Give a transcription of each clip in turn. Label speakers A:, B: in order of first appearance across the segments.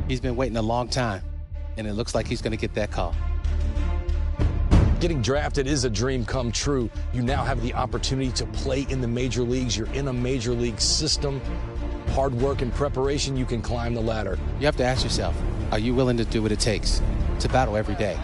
A: He's been waiting a long time, and it looks like he's going to get that call.
B: Getting drafted is a dream come true. You now have the opportunity to play in the major leagues. You're in a major league system. Hard work and preparation, you can climb the ladder.
A: You have to ask yourself, are you willing to do what it takes to battle every day,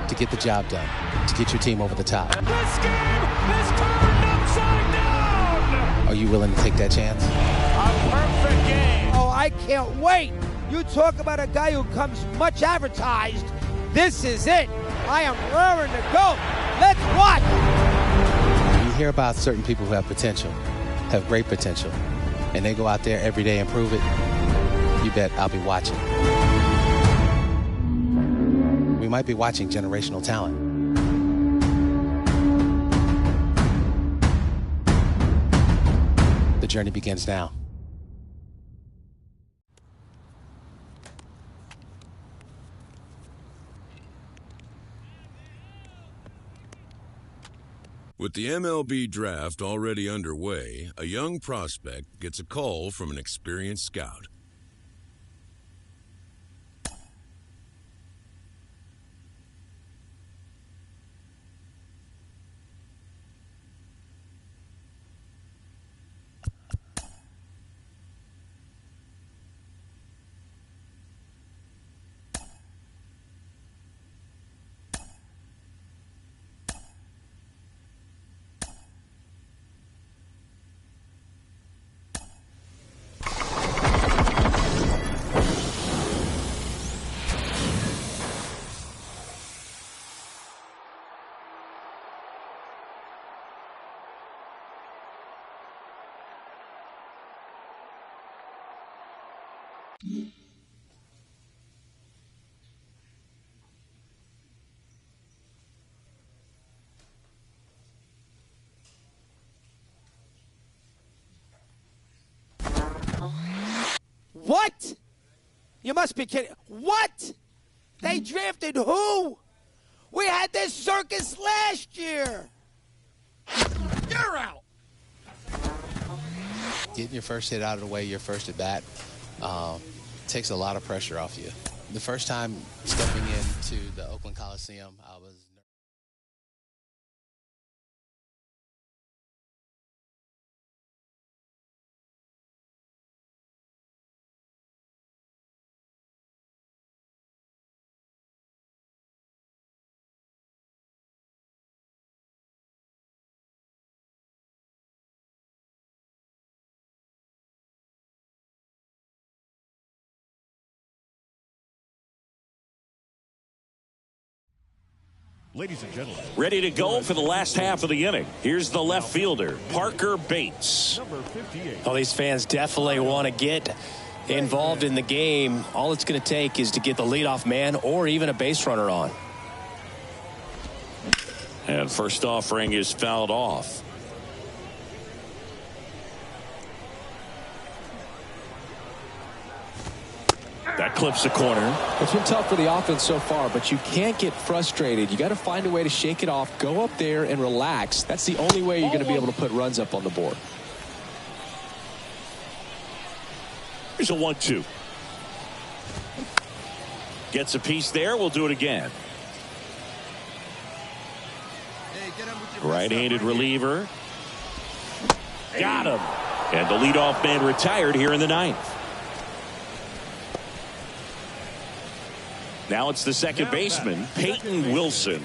A: to get the job done, to get your team over the top?
C: This game is turned upside down!
A: Are you willing to take that chance?
C: A perfect game!
D: Oh, I can't wait! You talk about a guy who comes much advertised. This is it. I am raring to go. Let's watch.
A: You hear about certain people who have potential, have great potential, and they go out there every day and prove it. You bet I'll be watching. We might be watching generational talent. The journey begins now.
E: With the MLB draft already underway, a young prospect gets a call from an experienced scout.
D: What? You must be kidding. What? They drafted who? We had this circus last year. You're out.
A: Getting your first hit out of the way, your first at bat, takes a lot of pressure off you. The first time stepping into the Oakland Coliseum, I was
F: Ladies and gentlemen,
C: Ready to go for the last half of the inning. Here's the left fielder, Parker Bates.
F: number 58.
G: Well, these fans definitely want to get involved in the game. All it's going to take is to get the leadoff man or even a base runner on.
C: And first offering is fouled off. That clips the corner.
G: It's been tough for the offense so far, but you can't get frustrated. You got to find a way to shake it off, go up there and relax. That's the only way you're going to be able to put runs up on the board.
C: Here's a 1-2. Gets a piece there. We'll do it again. Right-handed reliever. Got him. And the leadoff man retired here in the ninth. Now it's the second baseman, Peyton Wilson.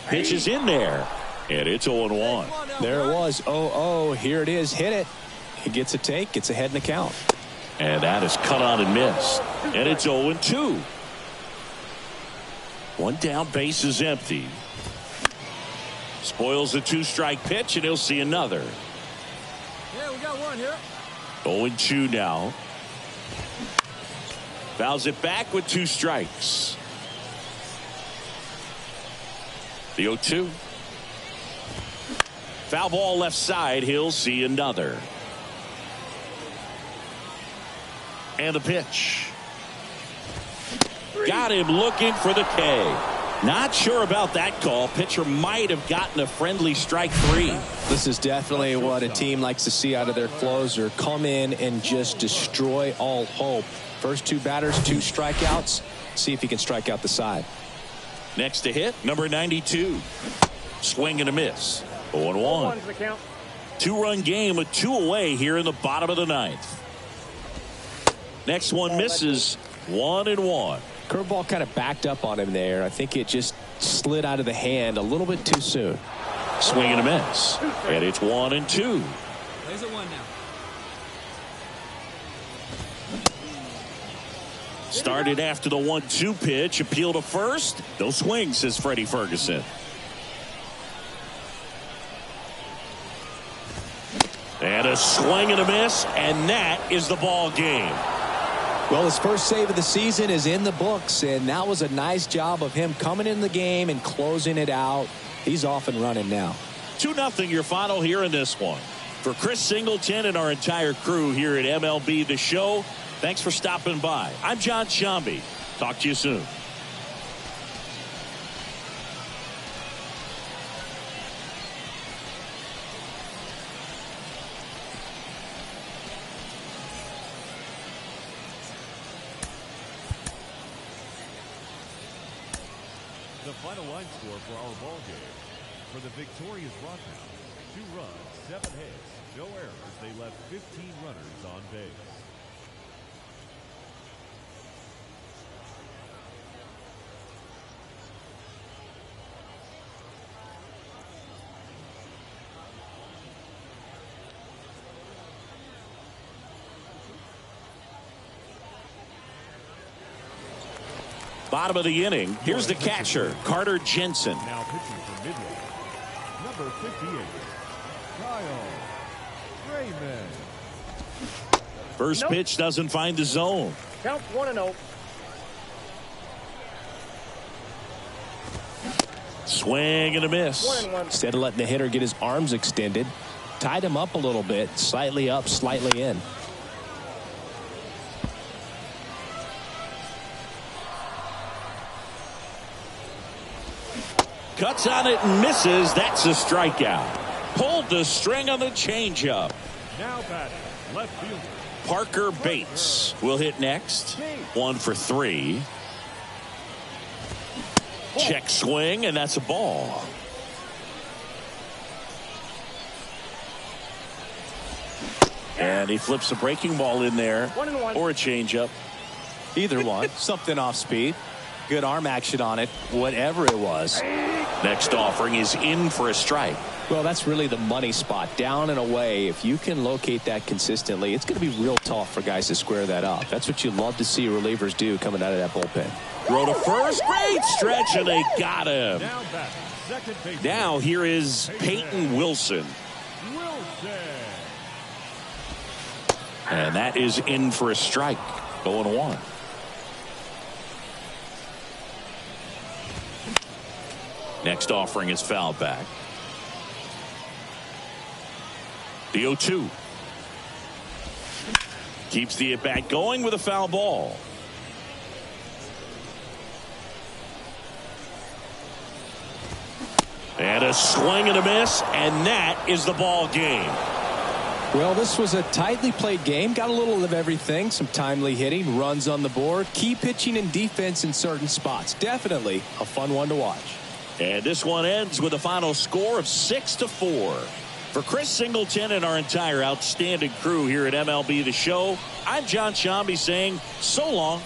C: Pitch is in there, and it's 0-1.
G: There it was, 0-0. Here it is, hit it. He gets a take, gets ahead in the count.
C: And that is cut on and missed. And it's 0-2. One down, base is empty. Spoils the two-strike pitch, and he'll see another.
D: Yeah, we got one here.
C: 0-2 now. Fouls it back with 2 strikes. The 0-2. Foul ball left side. He'll see another. And the pitch. Got him looking for the K. Not sure about that call. Pitcher might have gotten a friendly strike 3.
G: This is definitely what a team likes to see out of their closer. Come in and just destroy all hope. First 2 batters, 2 strikeouts. See if he can strike out the side.
C: Next to hit, number 92. Swing and a miss. 0-1. 2-run game with 2 away here in the bottom of the 9th. Next one misses. 1-1.
G: Curveball kind of backed up on him there. I think it just slid out of the hand a little bit too soon.
C: Swing and a miss. And it's 1-2.
F: There's a 1 now.
C: Started after the 1-2 pitch. Appeal to first. No swing, says Freddie Ferguson. And a swing and a miss. And that is the ball game.
G: Well, his first save of the season is in the books, and that was a nice job of him coming in the game and closing it out. He's off and running now.
C: 2-0 your final here in this one. For Chris Singleton and our entire crew here at MLB The Show, thanks for stopping by. I'm John Shambi. Talk to you soon.
H: The final line score for our ball game. For the victorious Rockhounds, 2 runs, 7 hits, no errors. They left 15 runners on base.
C: Bottom of the inning. Here's the catcher, Carter Jensen.
H: Now pitching for Midway, number 58, Kyle Raymond.
C: First pitch doesn't find the zone.
I: Count 1-0.
C: Swing and a miss.
I: 1-1.
G: Instead of letting the hitter get his arms extended, tied him up a little bit, slightly up, slightly in.
C: Cuts on it and misses. That's a strikeout. Pulled the string on the changeup.
H: Now batting, left fielder
C: Parker Bates will hit next. 1 for 3. Check swing, and that's a ball. And he flips a breaking ball in there,
I: 1-1.
C: or a changeup.
G: Either one. Something off speed. Good arm action on it, whatever it was.
C: Next offering is in for a strike.
G: Well, that's really the money spot. Down and away. If you can locate that consistently, it's going to be real tough for guys to square that up. That's what you love to see relievers do coming out of that bullpen.
C: Throw to first. Great stretch, and they got him.
H: now batting, second base.
C: Now here is Peyton Wilson.
H: Wilson.
C: And that is in for a strike. 0-1. Next offering is fouled back. The 0-2. Keeps the at-bat going with a foul ball. And a swing and a miss, and that is the ball game.
G: Well, this was a tightly played game. Got a little of everything. Some timely hitting, runs on the board, key pitching and defense in certain spots. Definitely a fun one to watch.
C: And this one ends with a final score of 6-4. For Chris Singleton and our entire outstanding crew here at MLB The Show, I'm John Shambi saying so long.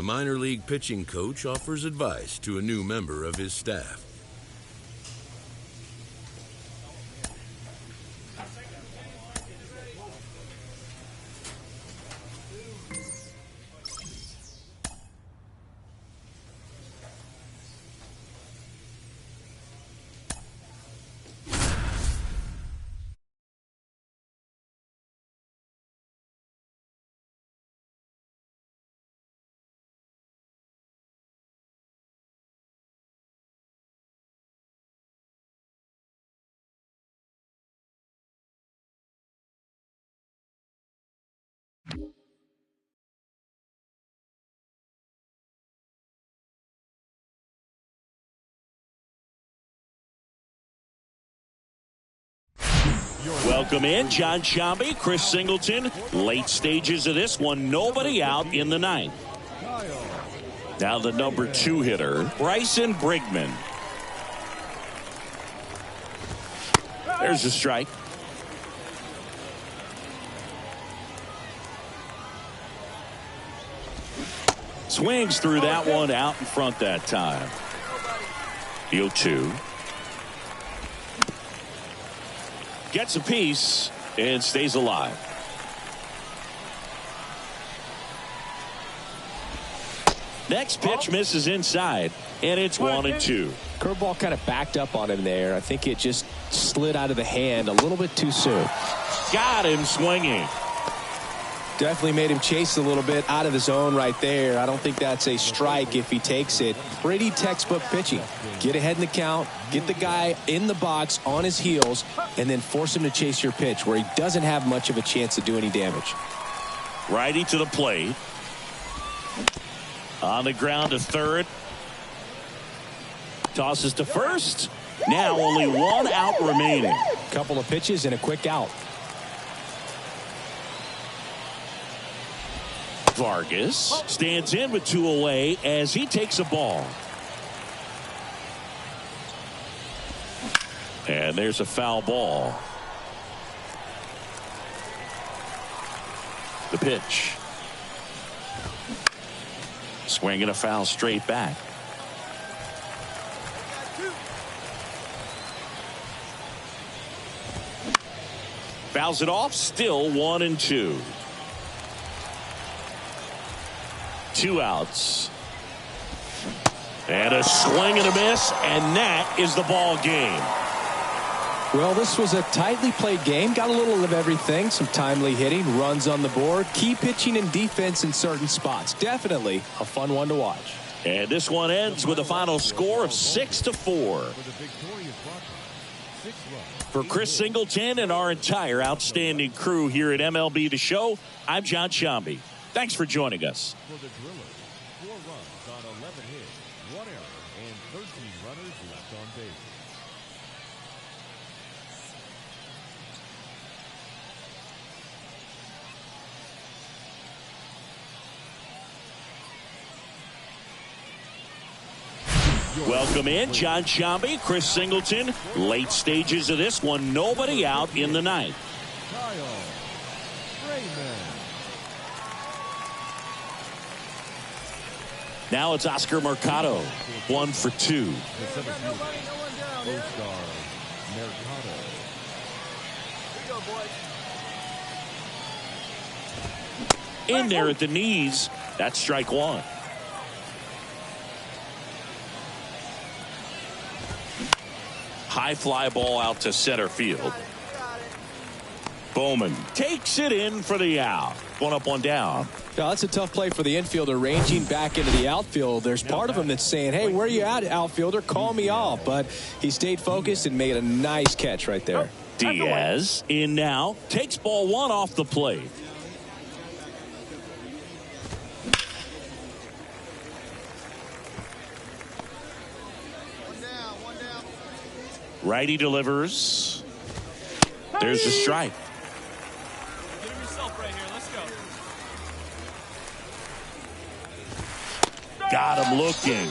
E: a minor league pitching coach offers advice to a new member of his staff.
C: Welcome in, John Shambi, Chris Singleton. Late stages of this one, nobody out in the ninth. Now the number 2 hitter, Bryson Brigman. There's a strike. Swings through that one, out in front that time. The 0-2. Gets a piece and stays alive. Next pitch misses inside, and it's 1-2.
G: Curveball kind of backed up on him there. I think it just slid out of the hand a little bit too soon.
C: Got him swinging.
G: Definitely made him chase a little bit out of the zone right there. I don't think that's a strike if he takes it. Pretty textbook pitching. Get ahead in the count, get the guy in the box on his heels, and then force him to chase your pitch where he doesn't have much of a chance to do any damage.
C: Righty to the plate. On the ground to third. Tosses to first. Now only 1 out remaining.
G: Couple of pitches and a quick out.
C: Vargas stands in with 2 away as he takes a ball. And there's a foul ball. The pitch. Swing and a foul straight back. Fouls it off, still 1-2. 2 outs. And a swing and a miss, and that is the ball game.
G: Well, this was a tightly played game. Got a little of everything. Some timely hitting, runs on the board, key pitching and defense in certain spots. Definitely a fun one to watch.
C: And this one ends with a final score of 6-4. For Chris Singleton and our entire outstanding crew here at MLB The Show, I'm John Shambi. Thanks for joining us.
H: For the Drillers, 4 runs on 11 hits, 1 error, and 13 runners left on base.
C: Welcome in, John Shambi, Chris Singleton. Late stages of this one, nobody out in the ninth. Now it's Oscar Mercado, 1 for 2. In there at the knees, that's strike 1. High fly ball out to center field. Bowman takes it in for the out. 1 up, 1 down.
G: Now, that's a tough play for the infielder, ranging back into the outfield. There's part of him that's saying, hey, where you at, outfielder? Call me off. But he stayed focused and made a nice catch right there.
C: Diaz in now. Takes ball 1 off the plate. Righty delivers. There's a strike.
F: Get him yourself right here. Let's go.
C: Got him looking.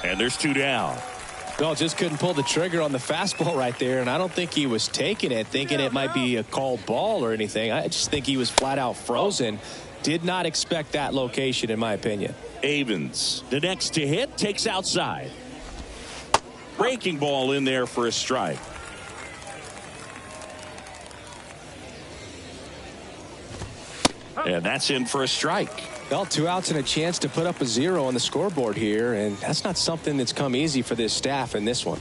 C: And there's 2 down.
G: Well, just couldn't pull the trigger on the fastball right there, and I don't think he was taking it, thinking it might be a called ball or anything. I just think he was flat out frozen Did not expect that location, in my opinion.
C: Avens, the next to hit, takes outside. Breaking ball in there for a strike. And that's in for a strike.
G: Well, 2 outs and a chance to put up a 0 on the scoreboard here, and that's not something that's come easy for this staff in this one.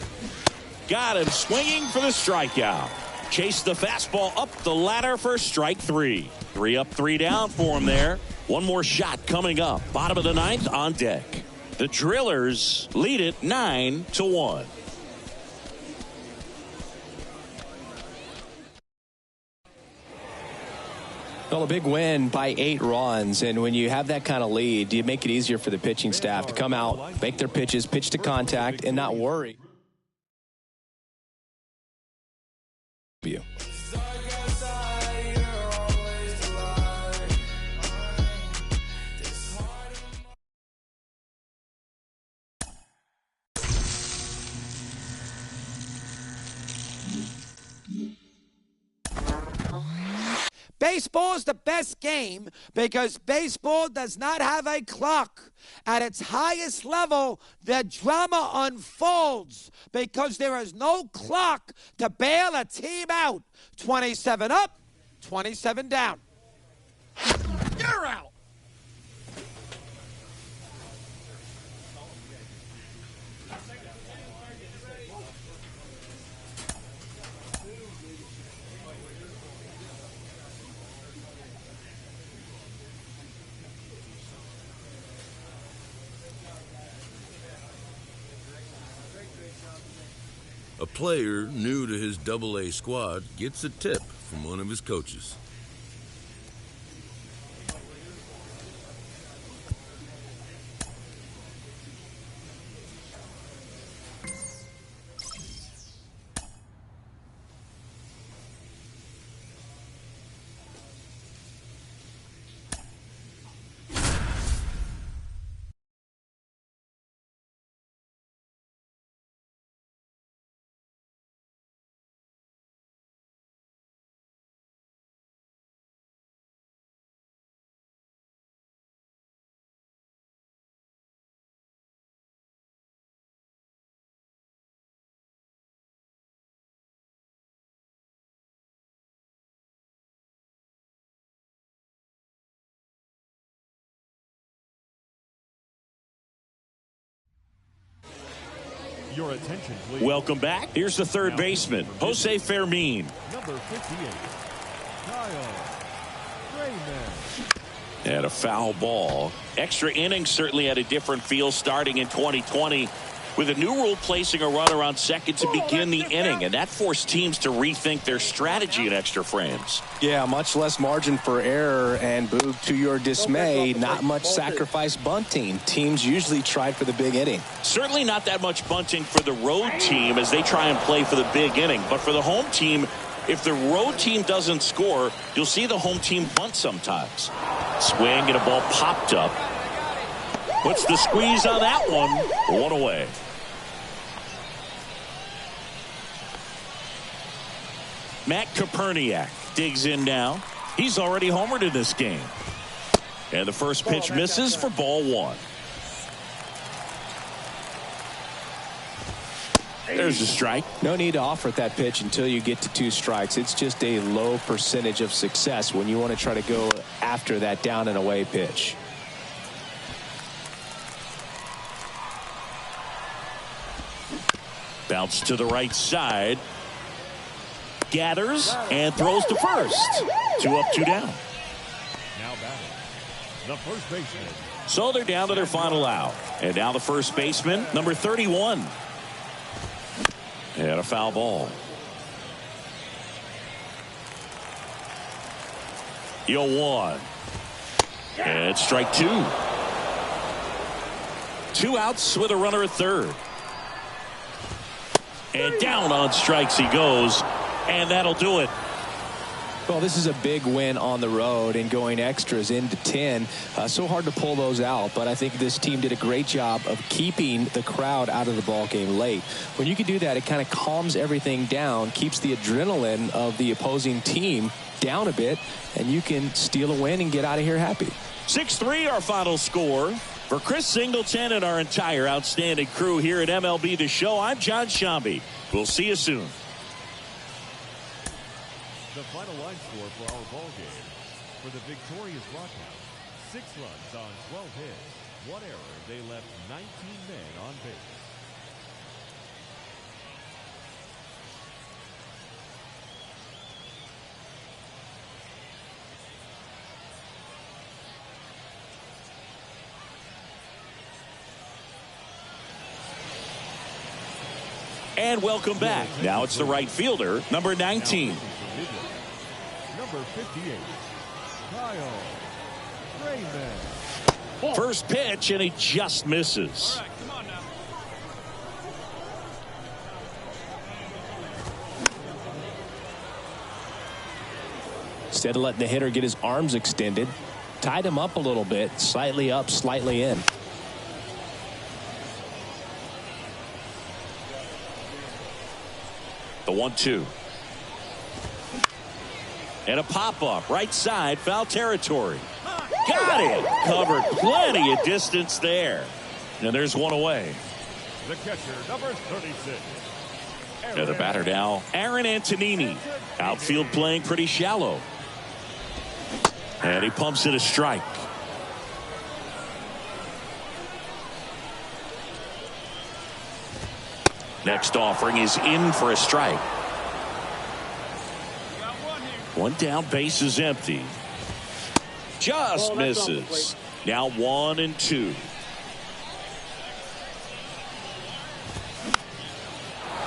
C: Got him swinging for the strikeout. Chase the fastball up the ladder for strike 3. 3 up, 3 down for him there. One more shot coming up. Bottom of the 9th on deck. The Drillers lead it 9-1.
G: Well, a big win by 8 runs, and when you have that kind of lead, you make it easier for the pitching staff to come out, make their pitches, pitch to contact, and not worry.
D: Baseball is the best game because baseball does not have a clock. At its highest level, the drama unfolds because there is no clock to bail a team out. 27 up, 27 down. You're out.
E: A player new to his AA squad gets a tip from one of his coaches.
H: Your attention, please.
C: Welcome back. Here's the third baseman, Jose Fermin.
H: Number 58, Kyle Raymond.
C: And a foul ball. Extra innings certainly had a different feel starting in 2020 with a new rule placing a runner on second to begin the inning, and that forced teams to rethink their strategy in extra frames.
G: Yeah, much less margin for error, and Boog, to your dismay, not much sacrifice bunting. Teams usually tried for the big inning.
C: Certainly not that much bunting for the road team as they try and play for the big inning, but for the home team, if the road team doesn't score, you'll see the home team bunt sometimes. Swing and a ball popped up. Puts the squeeze on that one. One away. Matt Koperniak digs in now. He's already homered in this game. And the first pitch misses for ball 1. There's a strike.
G: No need to offer that pitch until you get to 2 strikes. It's just a low percentage of success when you want to try to go after that down and away pitch.
C: Bounce to the right side. Gathers and throws to first. 2 up, 2 down.
H: Now batting, the first baseman.
C: So they're down to their final out. And now the first baseman, number 31. And a foul ball. 0-1. And strike 2. 2 outs with a runner at third. And down on strikes he goes. And that'll do it.
G: Well, this is a big win on the road and going extras into 10. So hard to pull those out, but I think this team did a great job of keeping the crowd out of the ball game late. When you can do that, it kind of calms everything down, keeps the adrenaline of the opposing team down a bit, and you can steal a win and get out of here happy.
C: 6-3 our final score. For Chris Singleton and our entire outstanding crew here at MLB The Show, I'm John Shambi. We'll see you soon.
H: The final line score for our ball game. For the victorious Rockhouse, 6 runs on 12 hits, 1 error. They left 19 men on base.
C: And welcome back. Now it's the right fielder, number 19.
H: Number 58, Kyle Freeman.
C: First pitch, and he just misses.
F: All right, come on now.
G: Instead of letting the hitter get his arms extended, tied him up a little bit, slightly up, slightly in.
C: The 1-2. And a pop-up, right side, foul territory. Got it! Covered plenty of distance there. And there's one away.
H: The catcher, number 36.
C: And the batter now, Aaron Antonini. Outfield playing pretty shallow. And he pumps it a strike. Next offering is in for a strike. One down, base is empty. Just misses. Now 1-2.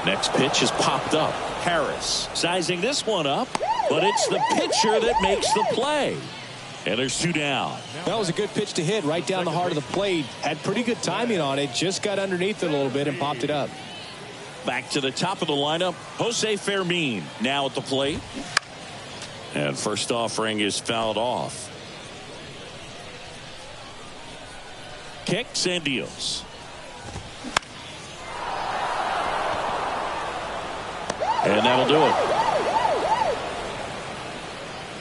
C: Next pitch is popped up. Harris sizing this one up, but it's the pitcher that makes the play. And there's 2 down.
G: That was a good pitch to hit right down the heart of the plate. Had pretty good timing on it. Just got underneath it a little bit and popped it up.
C: Back to the top of the lineup, Jose Fermin now at the plate. And first offering is fouled off. Kicks and deals. And that'll do it.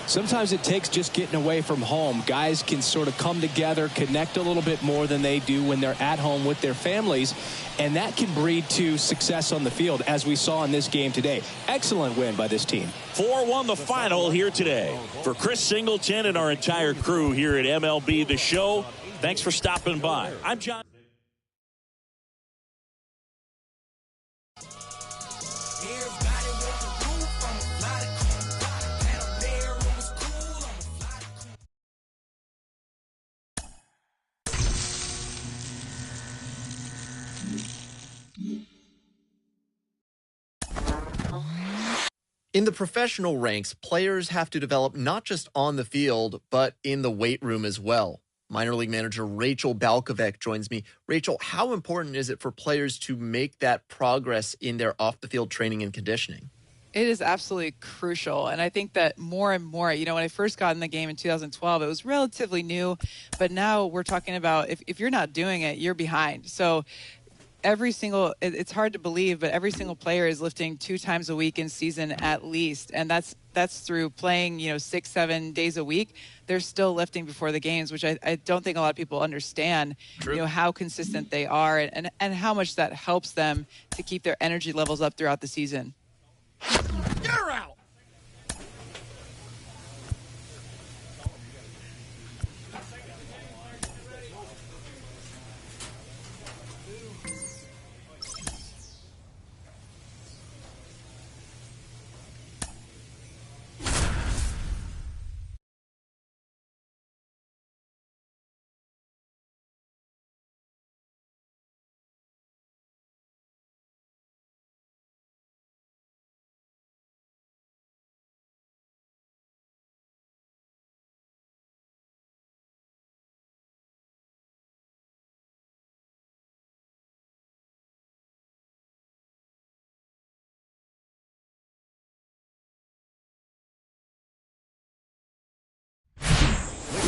G: Sometimes it takes just getting away from home. Guys can sort of come together, connect a little bit more than they do when they're at home with their families, and that can breed to success on the field, as we saw in this game today. Excellent win by this team.
C: 4-1 the final here today. For Chris Singleton and our entire crew here at MLB The Show, thanks for stopping by. I'm John.
I: In the professional ranks, players have to develop not just on the field, but in the weight room as well. Minor league manager Rachel Balkovec joins me. Rachel, how important is it for players to make that progress in their off-the-field training and conditioning?
J: It is absolutely crucial. And I think that more and more, when I first got in the game in 2012, it was relatively new. But now we're talking about if you're not doing it, you're behind. So it's hard to believe, but every single player is lifting 2 times a week in season at least. And that's through playing, 6-7 days a week. They're still lifting before the games, which I don't think a lot of people understand, how consistent they are and how much that helps them to keep their energy levels up throughout the season.
D: You're out.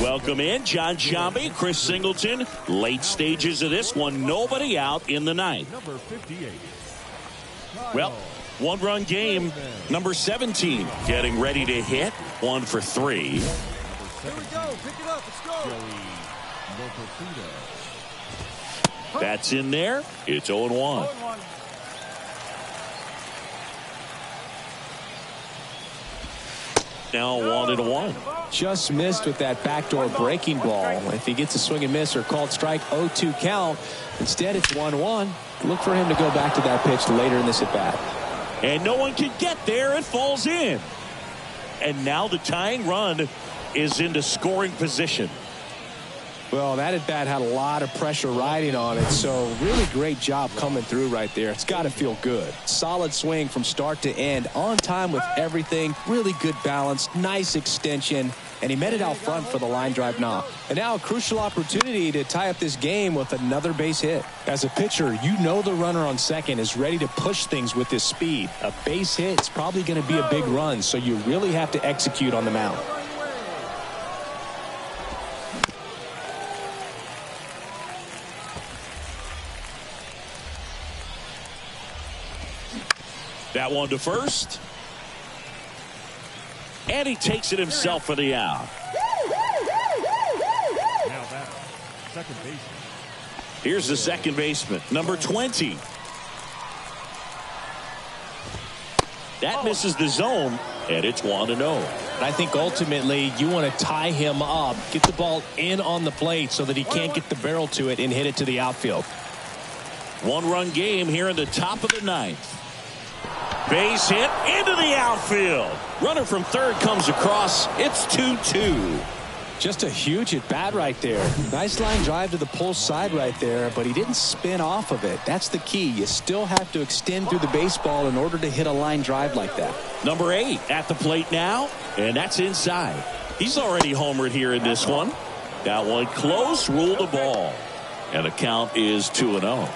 C: Welcome in, John Shambi, Chris Singleton. Late stages of this one, nobody out in the ninth.
H: Number 58.
C: Well, One-run game, number 17, getting ready to hit. 1 for 3.
F: Here we go. Pick it up. Let's go.
C: That's in there. It's 0-1. Now 1-1.
G: Just missed with that backdoor breaking ball. If he gets a swing and miss or called strike, 0-2 count. Instead, it's 1-1. Look for him to go back to that pitch later in this at bat.
C: And no one can get there. It falls in. And now the tying run is into scoring position.
G: Well, that at bat had a lot of pressure riding on it, so really great job coming through right there. It's got to feel good. Solid swing from start to end, on time with everything, really good balance, nice extension, and he met it out front for the line drive knock. And now a crucial opportunity to tie up this game with another base hit. As a pitcher, you know the runner on second is ready to push things with his speed. A base hit is probably going to be a big run, so you really have to execute on the mound.
C: That one to first. And he takes it himself for the out.
H: Now that second baseman.
C: Here's the second baseman, number 20. That misses the zone, and it's 1-0.
G: I think ultimately you want to tie him up, get the ball in on the plate so that he can't get the barrel to it and hit it to the outfield.
C: One-run game here in the top of the 9th. Base hit into the outfield. Runner from third comes across. It's 2-2.
G: Just a huge at bat right there. Nice line drive to the pull side right there, but he didn't spin off of it. That's the key. You still have to extend through the baseball in order to hit a line drive like that.
C: Number 8 at the plate now, and that's inside. He's already homered here in this one. That one close, ruled the ball. And the count is 2-0.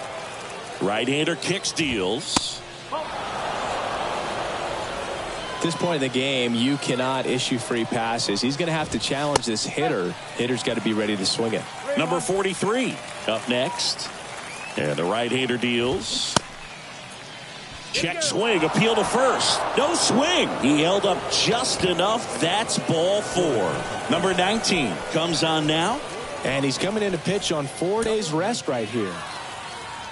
C: Right-hander kicks, deals.
G: At this point in the game, you cannot issue free passes. He's going to have to challenge this hitter. Hitter's got to be ready to swing it.
C: Number 43 up next. And the right-hander deals. Check swing, appeal to first. No swing. He held up just enough. That's ball 4. Number 19 comes on now.
G: And he's coming in to pitch on 4 days rest right here.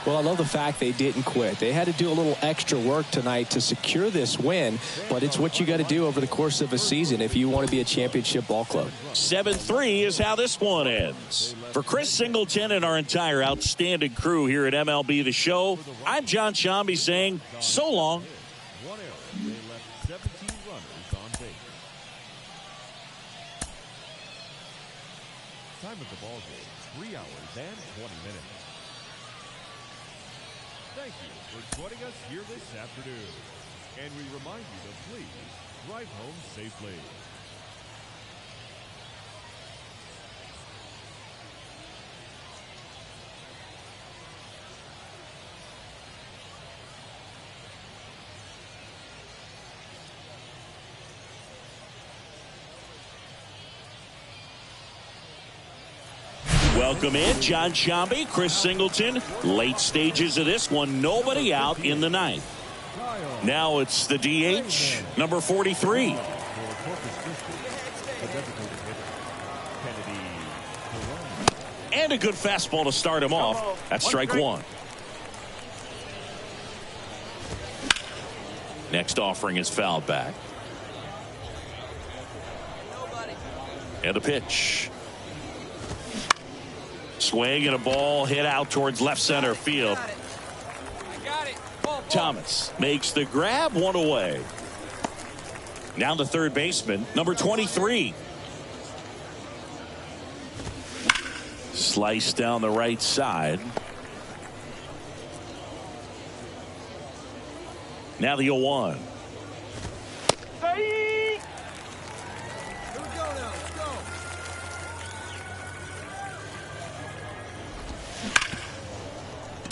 G: Well, I love the fact they didn't quit. They had to do a little extra work tonight to secure this win, but it's what you got to do over the course of a season if you want to be a championship ball club.
C: 7-3 is how this one ends. For Chris Singleton and our entire outstanding crew here at MLB The Show, I'm John Shambi saying so long.
H: 1 error. They left 17 runners on base. Time of the ball game, 3 hours and 20 minutes. Thank you for joining us here this afternoon. And we remind you to please drive home safely.
C: Welcome in, John Shambi, Chris Singleton. Late stages of this one, nobody out in the 9th. Now it's the DH, number 43. And a good fastball to start him off. That's strike 1. Next offering is fouled back. And the pitch. Swing and a ball hit out towards left center field. Thomas makes the grab, 1 away. Now the third baseman, number 23. Slice down the right side. Now the 0-1.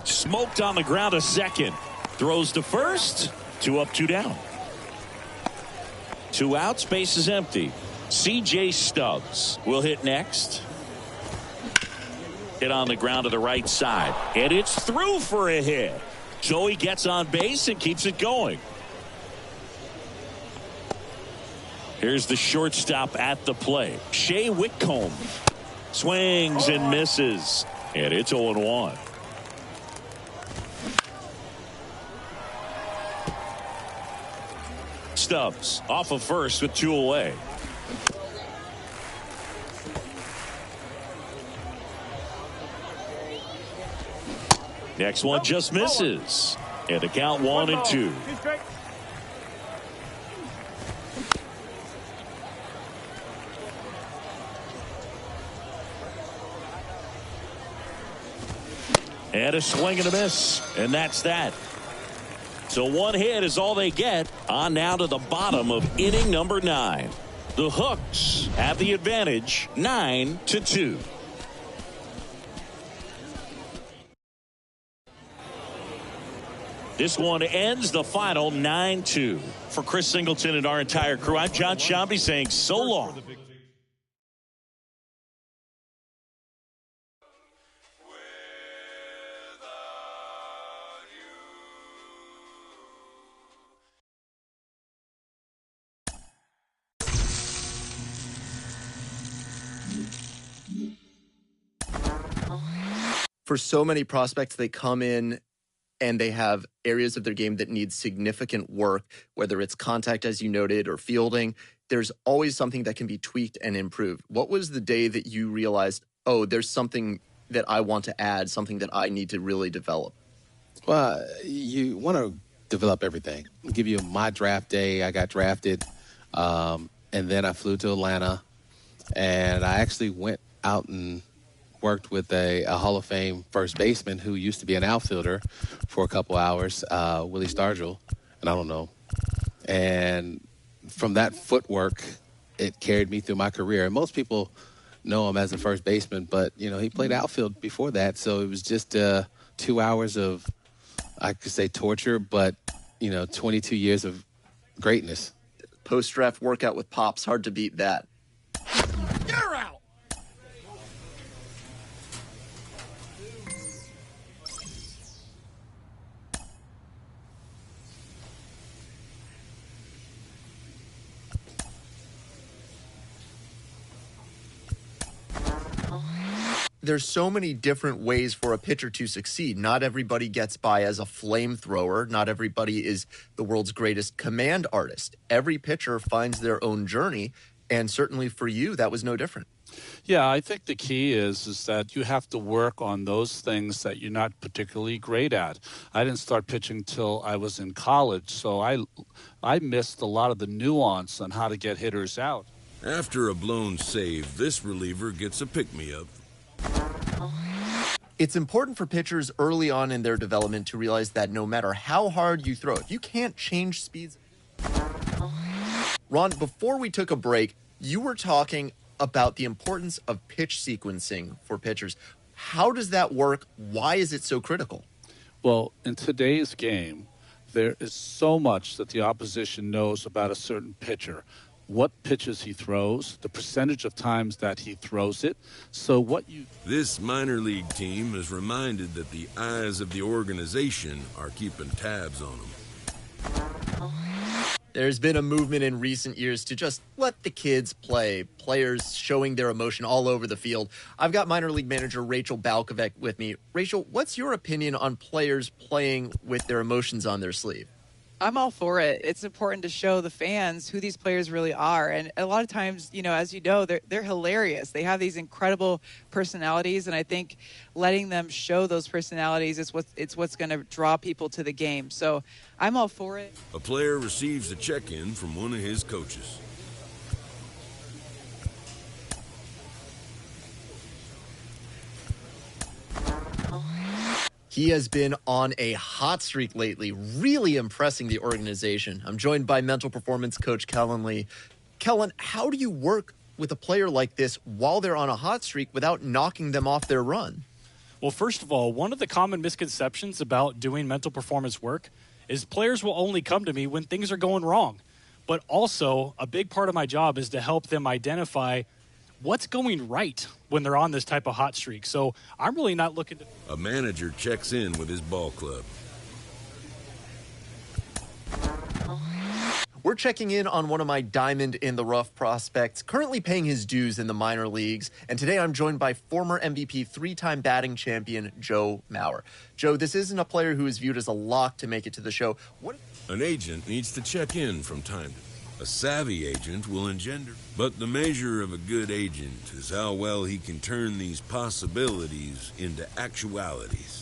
C: Smoked on the ground a second. Throws to first. 2 up, 2 down. 2 outs, base is empty. C.J. Stubbs will hit next. Hit on the ground to the right side. And it's through for a hit. So he gets on base and keeps it going. Here's the shortstop at the plate. Shea Whitcomb swings and misses. And it's 0-1. Stubbs off of first with 2 away. Next one just misses. And the count 1-2. And a swing and a miss. And that's that. So 1 hit is all they get. On now to the bottom of inning number 9. The Hooks have the advantage, 9-2. This one ends the final 9-2. For Chris Singleton and our entire crew, I'm John Shambi saying so long.
I: For so many prospects, they come in and they have areas of their game that need significant work, whether it's contact, as you noted, or fielding. There's always something that can be tweaked and improved. What was the day that you realized, oh, there's something that I want to add, something that I need to really develop?
A: Well, you want to develop everything. I'll give you my draft day. I got drafted, and then I flew to Atlanta, and I actually went out and worked with a Hall of Fame first baseman who used to be an outfielder for a couple hours, Willie Stargell, and I don't know. And from that footwork, it carried me through my career. And most people know him as a first baseman, but, you know, he played outfield before that, so it was just 2 hours of, I could say, torture, but, you know, 22 years of greatness.
I: Post-draft workout with Pops, hard to beat that.
F: You're out!
I: There's so many different ways for a pitcher to succeed. Not everybody gets by as a flamethrower. Not everybody is the world's greatest command artist. Every pitcher finds their own journey, and certainly for you, that was no different.
K: Yeah, I think the key is that you have to work on those things that you're not particularly great at. I didn't start pitching till I was in college, so I missed a lot of the nuance on how to get hitters out.
E: After a blown save, this reliever gets a pick-me-up.
I: It's important for pitchers early on in their development to realize that no matter how hard you throw, if you can't change speeds. Ron, before we took a break, you were talking about the importance of pitch sequencing for pitchers. How does that work? Why is it so critical?
K: Well, in today's game, there is so much that the opposition knows about a certain pitcher. What pitches he throws, the percentage of times that he throws it. So what you...
E: This minor league team is reminded that the eyes of the organization are keeping tabs on them.
I: There's been a movement in recent years to just let the kids play, players showing their emotion all over the field. I've got minor league manager Rachel Balkovec with me. Rachel, what's your opinion on players playing with their emotions on their sleeve?
J: I'm all for it. It's important to show the fans who these players really are. And a lot of times, you know, as you know, they're hilarious. They have these incredible personalities. And I think letting them show those personalities is what's going to draw people to the game. So I'm all for it.
E: A player receives a check-in from one of his coaches.
I: He has been on a hot streak lately, really impressing the organization. I'm joined by mental performance coach Kellen Lee. Kellen, how do you work with a player like this while they're on a hot streak without knocking them off their run?
L: Well, first of all, one of the common misconceptions about doing mental performance work is players will only come to me when things are going wrong. But also, a big part of my job is to help them identify what's going right when they're on this type of hot streak. So I'm really not looking to...
E: A manager checks in with his ball club.
I: We're checking in on one of my diamond in the rough prospects, currently paying his dues in the minor leagues. And today I'm joined by former MVP, three-time batting champion, Joe Mauer. Joe, this isn't a player who is viewed as a lock to make it to the show.
E: An agent needs to check in from time to time. A savvy agent will engender. But the measure of a good agent is how well he can turn these possibilities into actualities.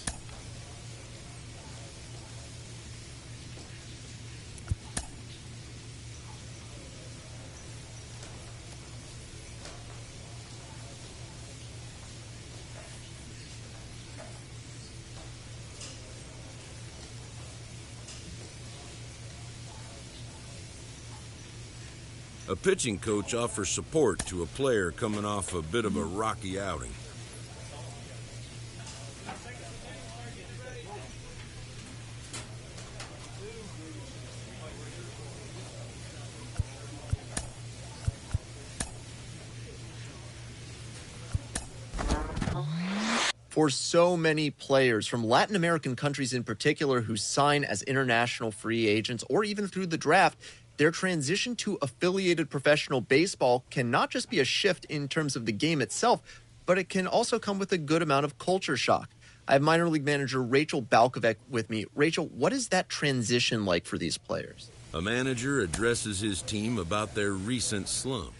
E: A pitching coach offers support to a player coming off a bit of a rocky outing.
I: For so many players from Latin American countries in particular who sign as international free agents or even through the draft, their transition to affiliated professional baseball can not just be a shift in terms of the game itself, but it can also come with a good amount of culture shock. I have minor league manager Rachel Balkovec with me. Rachel, what is that transition like for these players?
E: A manager addresses his team about their recent slump.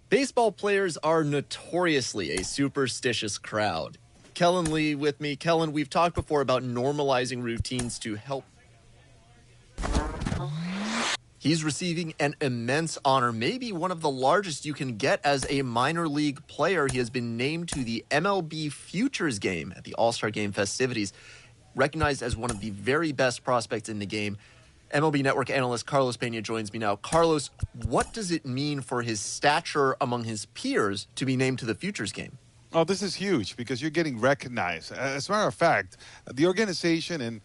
I: Baseball players are notoriously a superstitious crowd. Kellen Lee with me. Kellen, we've talked before about normalizing routines to help. He's receiving an immense honor, maybe one of the largest you can get as a minor league player. He has been named to the MLB Futures Game at the All-Star Game festivities, recognized as one of the very best prospects in the game. MLB Network analyst Carlos Pena joins me now. Carlos, what does it mean for his stature among his peers to be named to the Futures Game?
M: Oh, this is huge because you're getting recognized. As a matter of fact, the organization and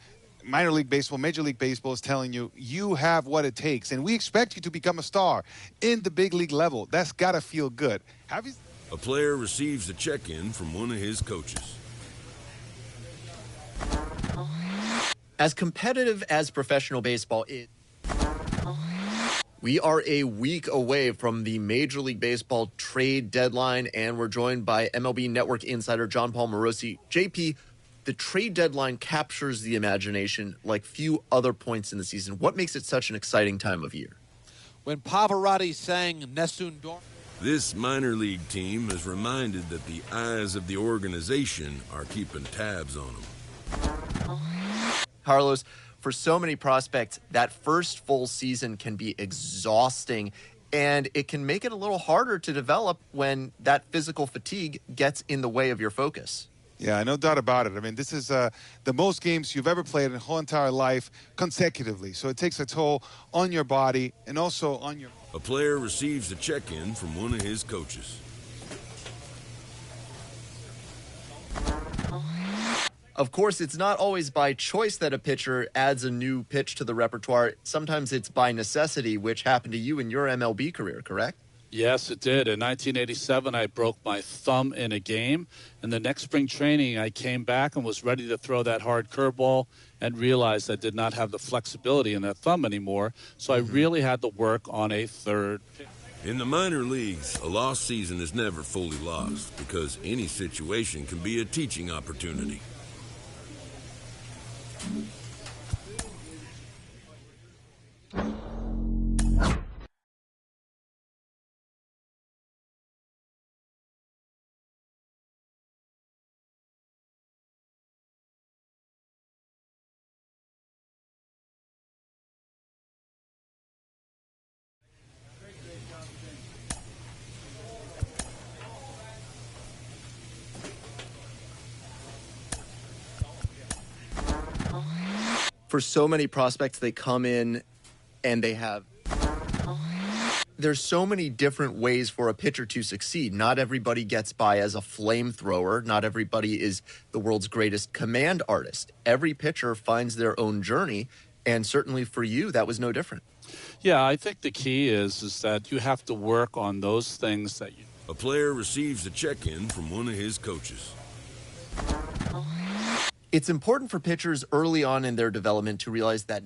M: minor league baseball, Major League Baseball is telling you, you have what it takes, and we expect you to become a star in the big league level. That's got to feel good.
E: A player receives a check-in from one of his coaches.
I: As competitive as professional baseball is, we are a week away from the Major League Baseball trade deadline, and we're joined by MLB Network insider John Paul Morosi. JP, the trade deadline captures the imagination like few other points in the season. What makes it such an exciting time of year?
F: When Pavarotti sang Nessun Dorma.
E: This minor league team is reminded that the eyes of the organization are keeping tabs on them.
I: Carlos, for so many prospects, that first full season can be exhausting, and it can make it a little harder to develop when that physical fatigue gets in the way of your focus.
M: Yeah, no doubt about it. I mean, this is the most games you've ever played in your whole entire life consecutively. So it takes a toll on your body and also on your...
E: A player receives a check-in from one of his coaches.
I: Of course, it's not always by choice that a pitcher adds a new pitch to the repertoire. Sometimes it's by necessity, which happened to you in your MLB career, correct?
K: Yes, it did. In 1987, I broke my thumb in a game. And the next spring training, I came back and was ready to throw that hard curveball and realized I did not have the flexibility in that thumb anymore. So I really had to work on a third pitch.
E: In the minor leagues, a lost season is never fully lost because any situation can be a teaching opportunity.
I: For so many prospects, they come in and there's so many different ways for a pitcher to succeed. Not everybody gets by as a flamethrower. Not everybody is the world's greatest command artist. Every pitcher finds their own journey, and certainly for you, that was no different.
K: Yeah, I think the key is that you have to work on those things that you...
E: A player receives a check-in from one of his coaches.
I: It's important for pitchers early on in their development to realize that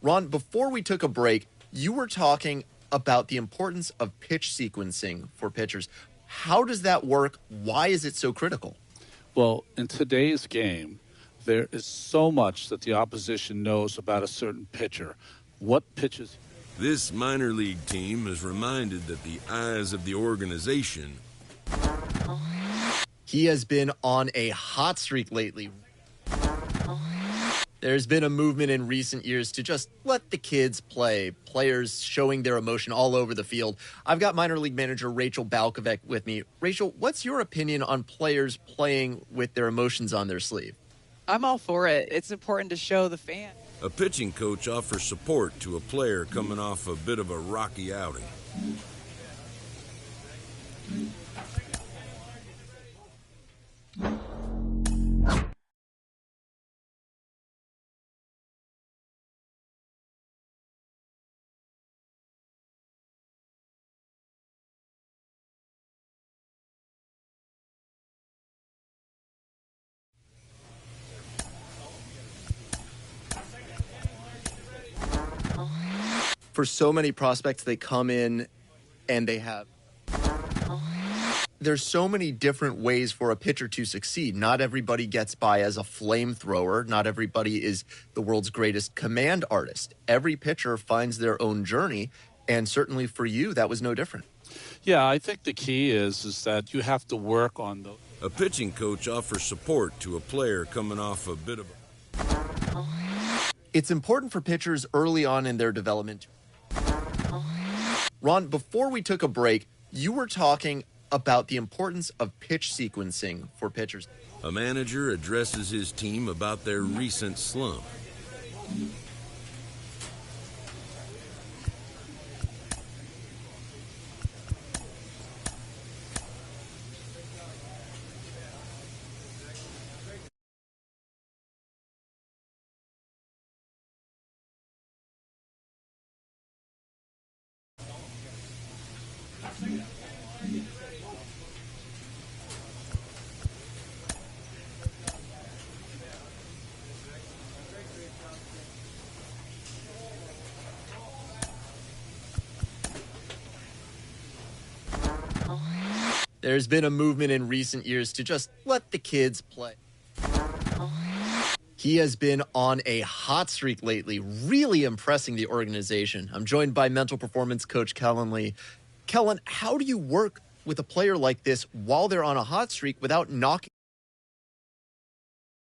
I: Ron, before we took a break, you were talking about the importance of pitch sequencing for pitchers. How does that work? Why is it so critical?
K: Well, in today's game, there is so much that the opposition knows about a certain pitcher. What pitches?
E: This minor league team is reminded that the eyes of the organization.
I: He has been on a hot streak lately. There's been a movement in recent years to just let the kids play, players showing their emotion all over the field. I've got minor league manager Rachel Balkovec with me. Rachel, what's your opinion on players playing with their emotions on their sleeve?
J: I'm all for it. It's important to show the fan.
E: A pitching coach offers support to a player coming off a bit of a rocky outing.
I: For so many prospects, they come in and there's so many different ways for a pitcher to succeed. Not everybody gets by as a flamethrower. Not everybody is the world's greatest command artist. Every pitcher finds their own journey, and certainly for you, that was no different.
K: Yeah, I think the key is that you have to work on those.
E: A pitching coach offers support to a player coming off a bit of a...
I: It's important for pitchers early on in their development. Ron, before we took a break, you were talking about the importance of pitch sequencing for pitchers.
E: A manager addresses his team about their recent slump.
I: There's been a movement in recent years to just let the kids play. He has been on a hot streak lately, really impressing the organization. I'm joined by mental performance coach Kellen Lee. Kellen, how do you work with a player like this while they're on a hot streak without knocking